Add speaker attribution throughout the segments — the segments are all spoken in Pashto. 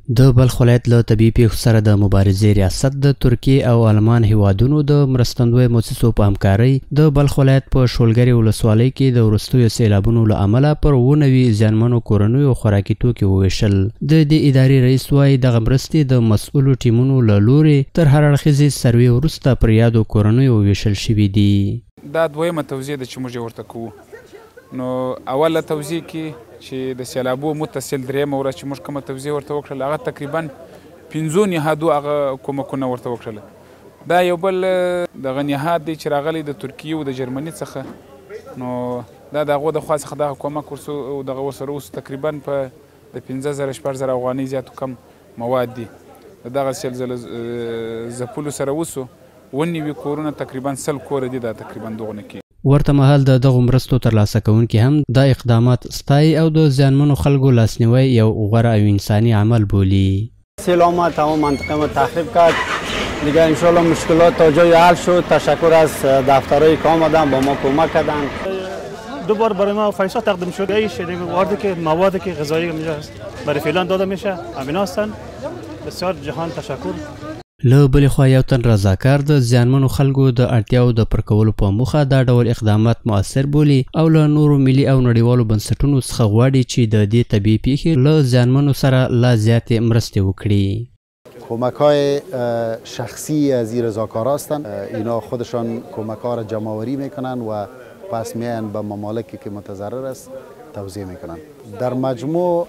Speaker 1: د بلخ ولایت له طبیعي پیښو سره د مبارزې ریاست د ترکیې او آلمان هیوادونو د مرستندویه مؤسسو په همکارۍ د بلخ ولایت په شولګرې ولسوالۍ کې د وروستیو سیلابونو له امله پر 90 زیانمنو کورنیو خوراکي توکي وویشل. د دې ادارې رئیس وایي دغه مرستې د مسؤلو ټیمونو له لورې تر هر اړخیزې سروې وروسته پر یادو کورنیو وویشل شوي دي.
Speaker 2: دا دویمه توزیع ده چې موږ یې ورته کوو. نو اوله توزیع کې چې د سیلابو متصل درېیمه ورځ چې موږ کومه توزیع ورته وکړله هغه تقریبا 5 نهادو هغه کومکونه ورته وکړله. دا یو بل دغه نهاد دی چې راغلی د ترکیې او د جرمني څخه. نو دا د هغو د خوا څخه دغه کومک دغه ورسره اوس تقریبا په د 15,000 شپږ افغانۍ زیاتو کم مواد دي. د دغه سیلزله ځپلو سره اوسو 90 کورونه تقریبا 100 کوره دي. دا تقریبا دغونه کې
Speaker 1: ورته مهال د دغو مرستو ترلاسه کوونکي هم دا اقدامات ستایي او د زیانمنو خلکو لاسنیوی یو غوره او انساني عمل بولي.
Speaker 3: سیل آمد تمام منطقه ما تخریب کرد. دیگه انشالله مشکلات تا جای حل شد. تشکر از دفترهایی که آمدن با ما کمک کردن.
Speaker 4: دوبار برای ما فیصل تقدیم شده ایش وارد که مواد که غذایی برای فعلا داده میشه همین هستن. بسیار جهان تشکر.
Speaker 1: له بلې خوا یو تن رضاکار د زیانمنو خلکو د اړتیاو د پر کولو په موخه دا ډول اقدامات مؤثر بولي او له نورو ملي او نړیوالو بنسټونو څخه غواړي چې د دې طبیعي پیښې له زیانمنو سره لا زیاتې مرستې وکړي.
Speaker 5: کمک‌های شخصی از این رضاکارا هستند. اینا خودشان کمک‌ها را جمع‌آوری میکنن و پس میان به ممالکی که متضرر است توزیع میکنن. در مجموع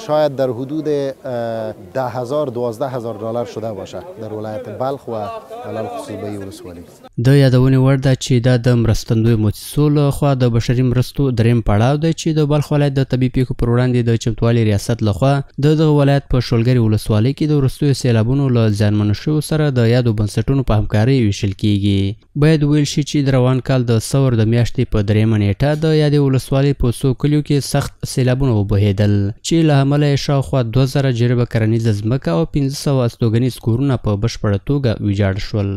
Speaker 5: شاید در حدود 10,000 12,000 دلار شده باشه در ولایت بلخ و علل خصوص به ولسوالی.
Speaker 1: د یادونې وړ ده چې دا د مرستندویو مؤسسو له خوا د بشري مرستو دریم پړاو دی چې د بلخ ولایت د طبیعي پیښو پر وړاندې د چمتووالي ریاست لخوا د دغه ولایت په شولګرې ولسوالۍ کې د وروستیو سیلابونو له زیانمنو شویو سره د یادو بنسټونو په همکارۍ ویشل کیږي. باید ویل شي چې د روان کال د ثور د میاشتې په 3مه نیټه د یادې ولسوالۍ په څو کلیو کې سخت سیلابونه وبهېدل چې له امله یې شاوخوا 2000 جریبه کرنیزه ځمکه او 1500 استوګنیز کورونه په بشپړه توګه ویجاړ شول.